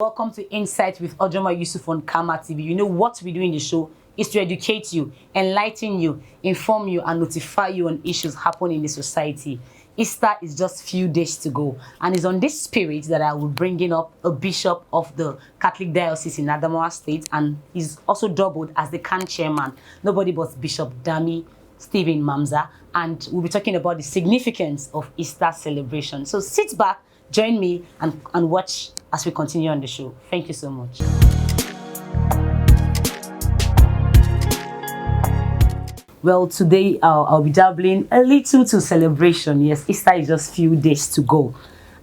Welcome to Insight with Ojoma Yusuf on Kama TV. You know what we do in the show is to educate you, enlighten you, inform you, and notify you on issues happening in the society. Easter is just few days to go, and it's on this spirit that I will bring in up a bishop of the Catholic Diocese in Adamawa State, and he's also doubled as the CAN Chairman. Nobody but Bishop Dami Stephen Mamza, and we'll be talking about the significance of Easter celebration. So sit back, join me, and watch as we continue on the show. Thank you so much. Well, today I'll be dabbling a little to celebration. Yes, Easter is just few days to go.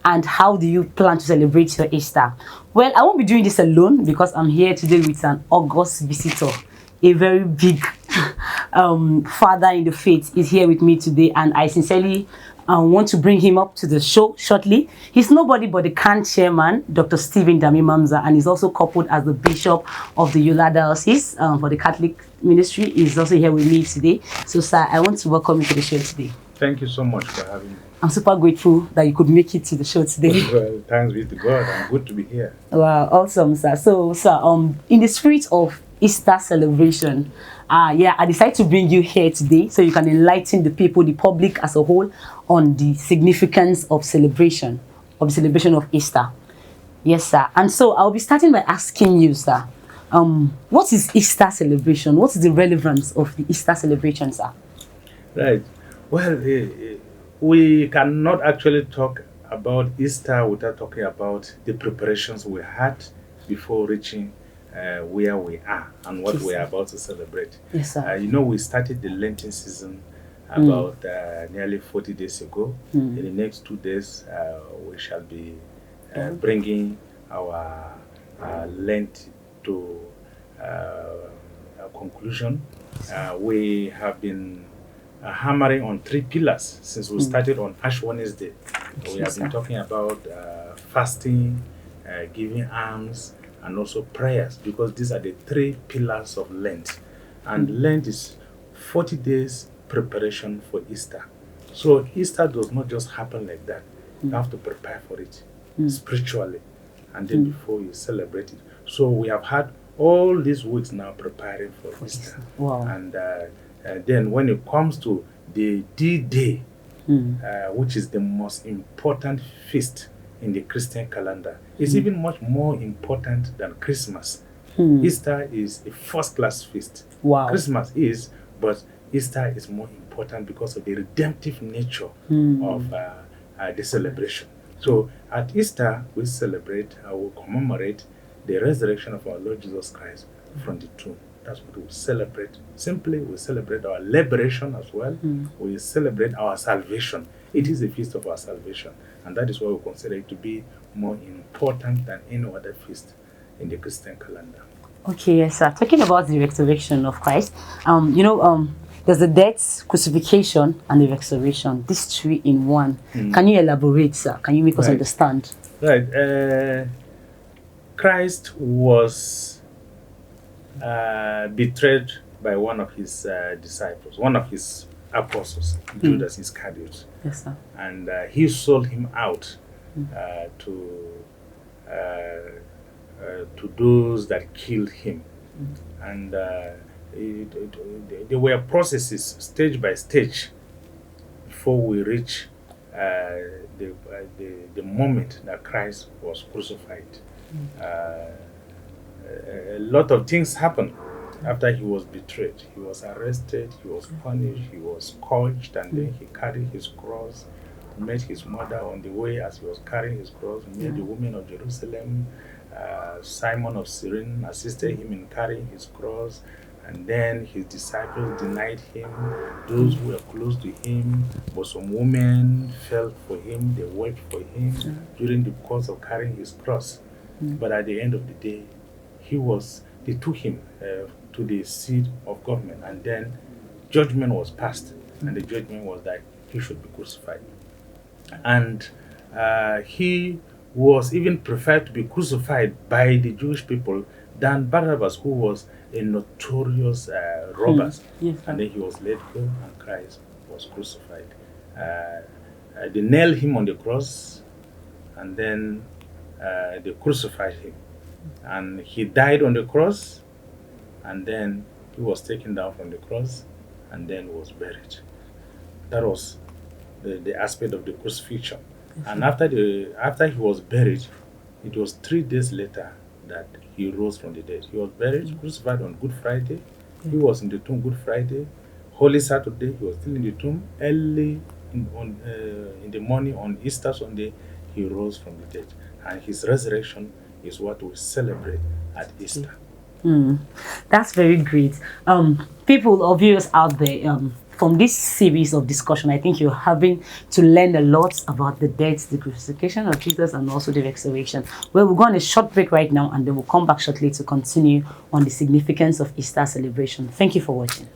And how do you plan to celebrate your Easter? Well, I won't be doing this alone because I'm here today with an august visitor. A very big father in the faith is here with me today, and I sincerely want to bring him up to the show shortly. He's nobody but the CAN Chairman, Dr. Stephen Dami Mamza, and he's also coupled as the Bishop of the Yola Diocese for the Catholic ministry. He's also here with me today. So, sir, I want to welcome you to the show today. Thank you so much for having me. I'm super grateful that you could make it to the show today. Well, thanks be to God. I'm good to be here. Wow, awesome, sir. So, sir, in the spirit of Easter celebration, I decided to bring you here today so you can enlighten the people, the public as a whole, on the significance of the celebration of Easter. Yes, sir. And so I'll be starting by asking you, sir, what is Easter celebration? What is the relevance of the Easter celebration, sir? Right. Well, we cannot actually talk about Easter without talking about the preparations we had before reaching where we are and what we are about to celebrate. Yes, sir. We started the Lenten season about nearly 40 days ago. In the next 2 days, we shall be bringing our Lent to a conclusion. We have been hammering on 3 pillars since we started on Ash Wednesday. We have been talking about fasting, giving alms, and also prayers, because these are the 3 pillars of Lent. And Lent is 40 days preparation for Easter. So Easter does not just happen like that. You have to prepare for it spiritually, and then before you celebrate it. So we have had all these weeks now preparing for Easter. Wow. And then when it comes to the D-Day, which is the most important feast in the Christian calendar, it's even much more important than Christmas. Easter is a first-class feast. Wow. Christmas is, but Easter is more important because of the redemptive nature of the celebration. So at Easter, we celebrate, we commemorate the resurrection of our Lord Jesus Christ from the tomb. That's what we celebrate. Simply, we celebrate our liberation as well. We celebrate our salvation. It is a feast of our salvation. And that is why we consider it to be more important than any other feast in the Christian calendar. Okay, yes, sir. Talking about the resurrection of Christ, there's the death, crucifixion, and the resurrection. These 3 in one. Can you elaborate, sir? Can you make us understand? Right. Christ was betrayed by one of his disciples, one of his apostles, Judas Iscariot. Yes, sir. And he sold him out to those that killed him. And there were processes, stage by stage, before we reach the moment that Christ was crucified. A lot of things happened after he was betrayed. He was arrested, he was punished, he was scourged, and then he carried his cross, met his mother on the way as he was carrying his cross, met the women of Jerusalem. Simon of Cyrene assisted him in carrying his cross, and then his disciples denied him. Those who were close to him, but some women felt for him, they wept for him during the course of carrying his cross. But at the end of the day, they took him to the seat of government, and then judgment was passed, and the judgment was that he should be crucified. And he was even preferred to be crucified by the Jewish people than Barabbas, who was a notorious robber. Yes, and then he was let go, and Christ was crucified. They nailed him on the cross, and then they crucified him. And he died on the cross, and then he was taken down from the cross, and then was buried. That was the aspect of the crucifixion. And after he was buried, it was 3 days later that he rose from the dead. He was buried, crucified on Good Friday. He was in the tomb Good Friday. Holy Saturday, he was still in the tomb. Early in the morning on Easter Sunday, he rose from the dead. And his resurrection is what we celebrate at Easter. That's very great. People or viewers out there, from this series of discussion, I think you're having to learn a lot about the death, the crucifixion of Jesus, and also the resurrection. Well, we'll go on a short break right now, and then we'll come back shortly to continue on the significance of Easter celebration. Thank you for watching.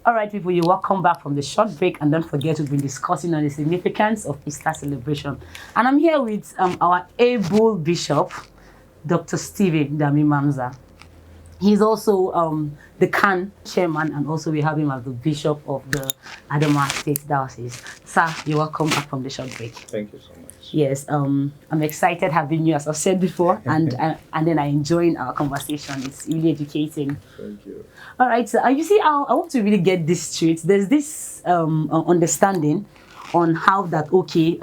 All right, people, you're welcome back from the short break, and don't forget we've been discussing on the significance of Easter celebration. And I'm here with our able bishop, Dr. Stephen Dami Mamza. He's also the CAN Chairman, and also we have him as the Bishop of the Adamawa State Diocese. Sir, you're welcome back from the short break. Thank you so much. Yes, I'm excited having you, as I've said before, and then I enjoying our conversation. It's really educating. Thank you. All right, so you see, I want to really get this straight. There's this understanding on how that, okay,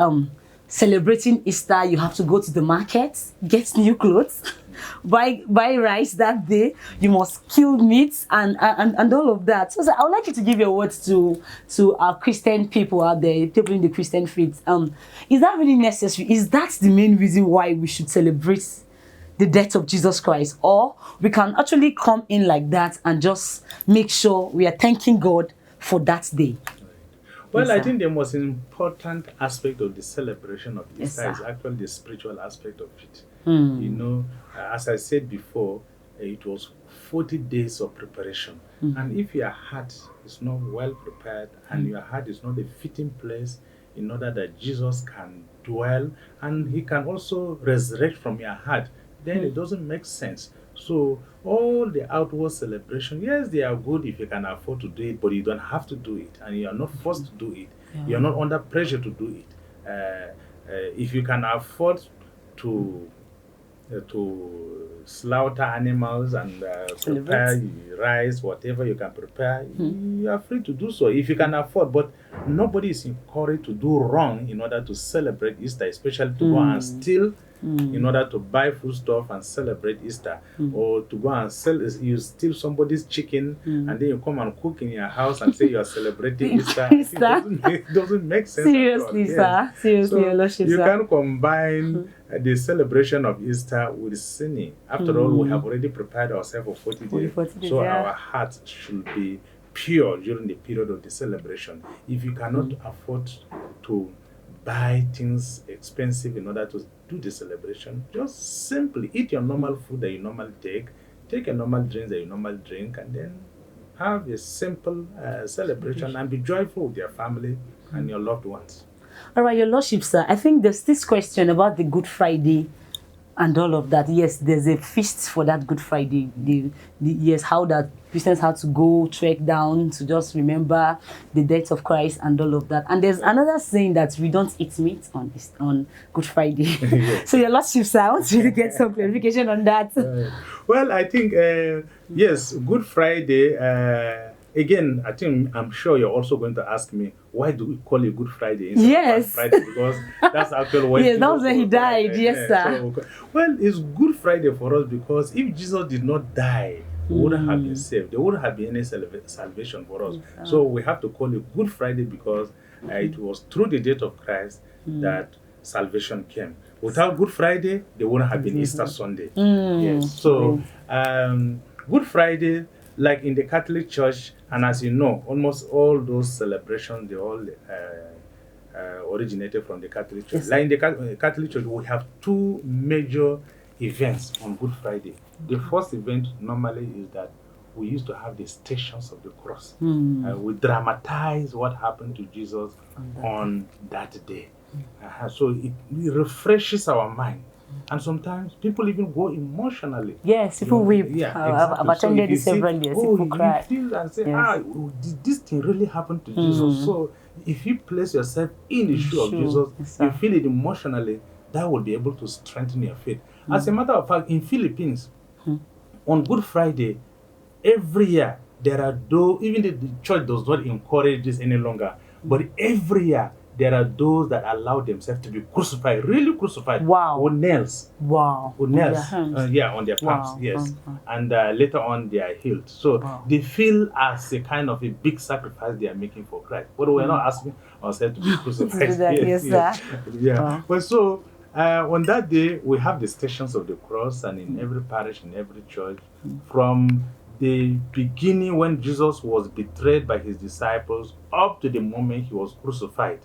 celebrating Easter, you have to go to the market, get new clothes, buy rice that day, you must kill meat and all of that. So I would like you to give your words to our Christian people out there, people in the Christian faith. Is that really necessary? Is that the main reason why we should celebrate the death of Jesus Christ? Or we can actually come in like that and just make sure we are thanking God for that day? Well, Yes, I think the most important aspect of the celebration of Yes, Easter is sir. actually the spiritual aspect of it. Hmm. You know, as I said before, it was 40 days of preparation. And if your heart is not well prepared and your heart is not a fitting place in order that Jesus can dwell and he can also resurrect from your heart, then it doesn't make sense. So all the outward celebration, yes, they are good if you can afford to do it, but you don't have to do it, and you are not forced to do it. You are not under pressure to do it. If you can afford to slaughter animals and prepare rice, whatever you can prepare, you are free to do so if you can afford. But nobody is encouraged to do wrong in order to celebrate Easter, especially to go and steal in order to buy food stuff and celebrate Easter, or to go and you steal somebody's chicken and then you come and cook in your house and say you are celebrating Easter. It doesn't make sense. Seriously, at all. sir. Seriously, So Your Lordship, you sir. can combine the celebration of Easter with sinning. After all, we have already prepared ourselves for 40 days. 40 days, So yeah. our hearts should be pure during the period of the celebration. If you cannot afford to buy things expensive in order to do the celebration, just simply eat your normal food that you normally take a normal drink that you normally drink, and then have a simple celebration and be joyful with your family and your loved ones. All right, Your Lordship, sir. I think there's this question about the Good Friday and all of that. Yes, there's a feast for that Good Friday. Yes, how that Christians had to go trek down to just remember the death of Christ and all of that. And there's another saying that we don't eat meat on Good Friday. So, Your Lordship, sir, I want you to get some clarification on that. Well, I think, yes, Good Friday, again, I'm sure you're also going to ask me, why do we call it Good Friday instead Yes. of Bad Friday? Because that's actually when Yes, that was Jesus when he was died. right. Yes, sir. So, well, it's Good Friday for us because if Jesus did not die, we wouldn't have been saved. There wouldn't have been any salvation for us. So we have to call it Good Friday because it was through the death of Christ that salvation came. Without Good Friday, there wouldn't have been Easter Sunday. Yes. So Good Friday, like in the Catholic Church, and as you know, almost all those celebrations, they all originated from the Catholic Church. Yes. Like in the Catholic Church, we have two major events on Good Friday. The first event normally is that we used to have the Stations of the Cross. We dramatize what happened to Jesus on that day. So it refreshes our mind. And sometimes people even go emotionally. Yes, people weep. Yeah, I've exactly. attended So this several years. People cry. You feel and say, Yes. did this thing really happen to Jesus? So if you place yourself in the shoe of Sure. Jesus, Yes, you sir. feel it emotionally, that will be able to strengthen your faith. As a matter of fact, in Philippines, on Good Friday, every year there are those, even the church does not encourage this any longer, but every year there are those that allow themselves to be crucified, really crucified, Wow. with nails. Wow. With On their nails, hands. yeah, on their palms, Wow. yes. And later on, they are healed. So Wow. they feel as a kind of a big sacrifice they are making for Christ. But we're not asking ourselves to be To do crucified. that. Yes, Yes, yes, sir. yeah. Wow. But so on that day, we have the stations of the cross, and in every parish, in every church, from the beginning when Jesus was betrayed by his disciples up to the moment he was crucified,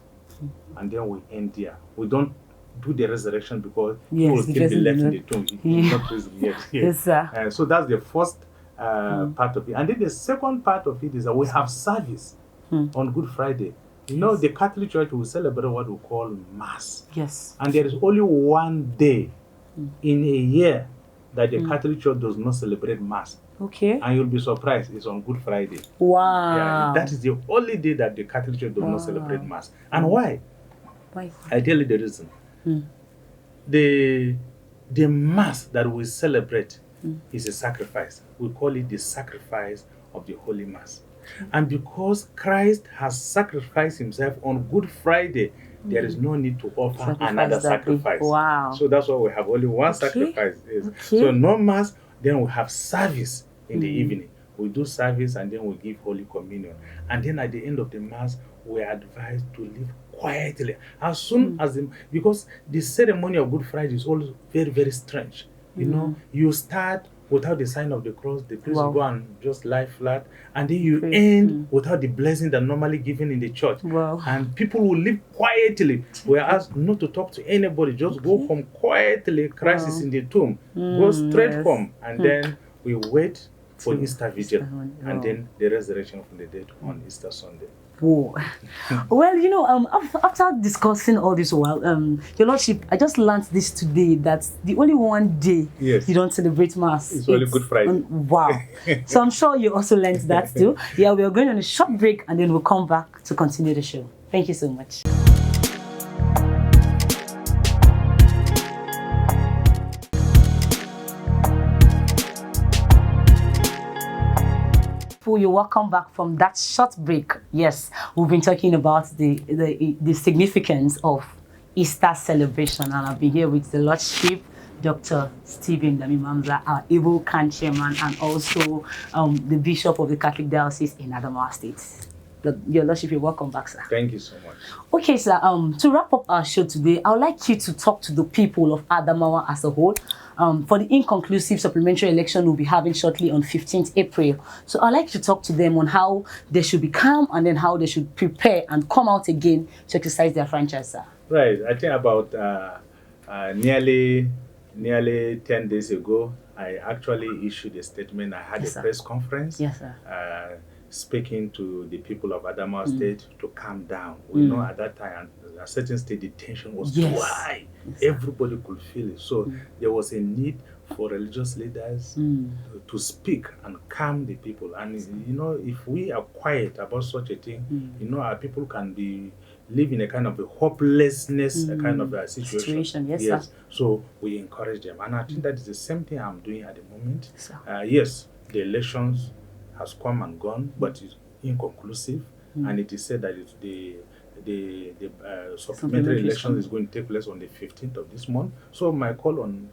and then we end there. We don't do the resurrection because he will Yes, the still be person did left in not. the tomb. He did Yeah. not risen yet. Yes, sir. So that's the first part of it. And then the second part of it is that we have service on Good Friday. You know, the Catholic Church will celebrate what we call Mass. Yes. And there is only one day in a year that the Catholic Church does not celebrate Mass. Okay. And you'll be surprised, it's on Good Friday. Wow. Yeah, that is the only day that the Catholic Church does not celebrate Mass. And why? Why? I tell you the reason. The Mass that we celebrate is a sacrifice. We call it the sacrifice of the Holy Mass. And because Christ has sacrificed himself on Good Friday, there is no need to offer another sacrifice. Wow. So that's why we have only one sacrifice. Yes. Okay. So no Mass, then we have service in the evening. We do service and then we give Holy Communion. And then at the end of the Mass, we are advised to live quietly. As soon as because the ceremony of Good Friday is always very, very strange. You know, you start without the sign of the cross, the priest will go and just lie flat, and then you end without the blessing that normally given in the church. Wow. And people will live quietly. We are asked not to talk to anybody, just go home quietly. Christ is in the tomb. Go straight home, and then we wait for Easter Vigil, and then the resurrection from the dead on Easter Sunday. Whoa. Well, you know, after discussing all this while, Your Lordship, I just learned this today, that the only one day you don't celebrate Mass. It's only Good Friday. Wow. So I'm sure you also learned that too. Yeah, we are going on a short break and then we'll come back to continue the show. Thank you so much. You're welcome back from that short break. Yes, we've been talking about the significance of Easter celebration, and I've been here with the Lordship, Dr. Stephen Dami Mamza, our able CAN Chairman, and also the Bishop of the Catholic Diocese in Adamawa State. Your Lordship, you're welcome back, sir. Thank you so much. Okay, sir. To wrap up our show today, I would like you to talk to the people of Adamawa as a whole. For the inconclusive supplementary election we'll be having shortly on 15th April. So I'd like you to talk to them on how they should be calm and then how they should prepare and come out again to exercise their franchise, sir. Right. I think about nearly 10 days ago, I actually issued a statement. I had a press conference. Yes, sir. Speaking to the people of Adamawa State to calm down. We know at that time, at a certain state, the tension was too high. Everybody could feel it. So there was a need for religious leaders to speak and calm the people. And, you know, if we are quiet about such a thing, you know, our people can live in a kind of a hopelessness, a kind of a situation. Yes, sir. So we encourage them. And I think that is the same thing I'm doing at the moment. Sir. Yes, the elections has come and gone, but it's inconclusive, and it is said that the supplementary election is going to take place on the 15th of this month. So my call on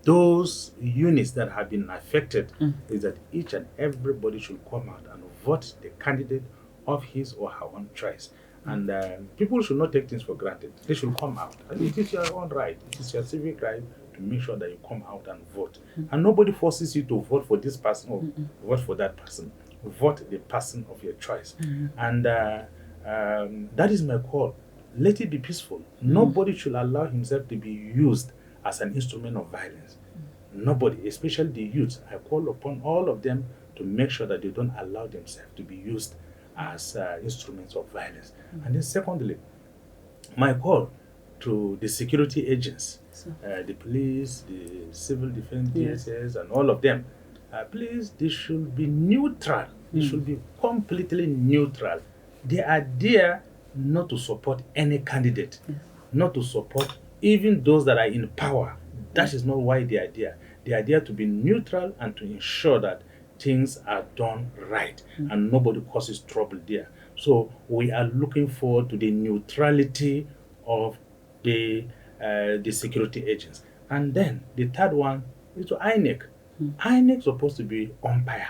those units that have been affected is that each and everybody should come out and vote the candidate of his or her own choice. And people should not take things for granted. They should come out. And it is your own right. It is your civic right to make sure that you come out and vote. And nobody forces you to vote for this person or vote for that person. Vote the person of your choice. And that is my call. Let it be peaceful. Nobody should allow himself to be used as an instrument of violence. Nobody, especially the youth. I call upon all of them to make sure that they don't allow themselves to be used as instruments of violence. And then secondly, my call to the security agents, the police, the civil defense, DSS, and all of them, please, they should be neutral. They should be completely neutral. They are there not to support any candidate, not to support even those that are in power. That is not why they are there. They are there to be neutral and to ensure that things are done right and nobody causes trouble there. So we are looking forward to the neutrality of the security agents. And then the third one is to INEC. INEC is supposed to be umpire.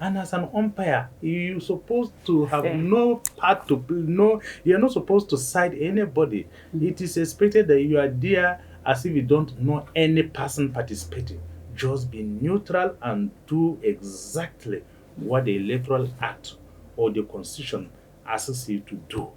And as an umpire, you're supposed to have no part to play. No, you're not supposed to side anybody. It is expected that you are there as if you don't know any person participating. Just be neutral and do exactly what the Electoral Act or the Constitution asks you to do.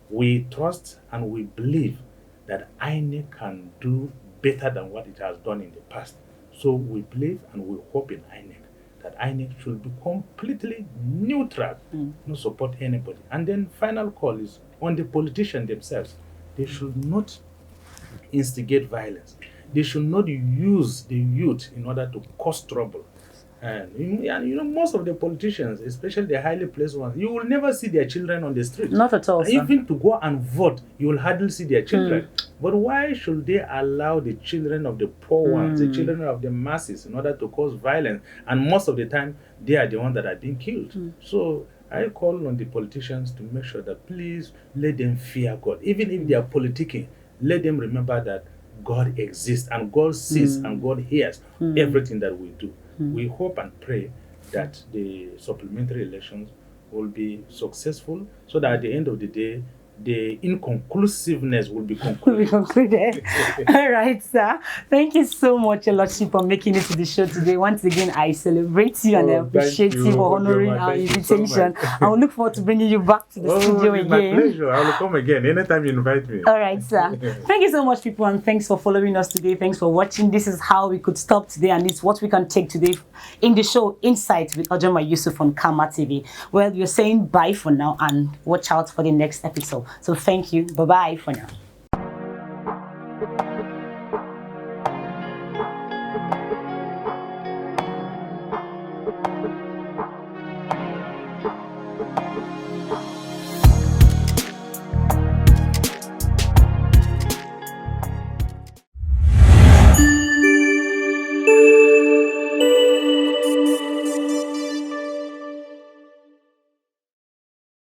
We trust and we believe that INEC can do better than what it has done in the past. So we believe and we hope in INEC that INEC should be completely neutral, not support anybody. And then final call is on the politicians themselves. They should not instigate violence. They should not use the youth in order to cause trouble. And most of the politicians, especially the highly placed ones, you will never see their children on the street. Not at all, sir. Even to go and vote, you will hardly see their children. But why should they allow the children of the poor ones, the children of the masses, in order to cause violence? And most of the time, they are the ones that are being killed. So I call on the politicians to make sure that please let them fear God. Even if they are politicking, let them remember that God exists and God sees and God hears everything that we do. We hope and pray that the supplementary elections will be successful so that at the end of the day, the inconclusiveness will be concluded. All right, sir. Thank you so much, Your Lordship, for making it to the show today. Once again, I celebrate you and I appreciate you for honoring our invitation. So I will look forward to bringing you back to the studio again. My pleasure. I will come again anytime you invite me. All right, sir. Thank you so much, people, and thanks for following us today. Thanks for watching. This is how we could stop today, and it's what we can take today in the show Insight with Ojoma Yusuf on Kama TV. Well, we're saying bye for now and watch out for the next episode. So thank you. Bye-bye for now.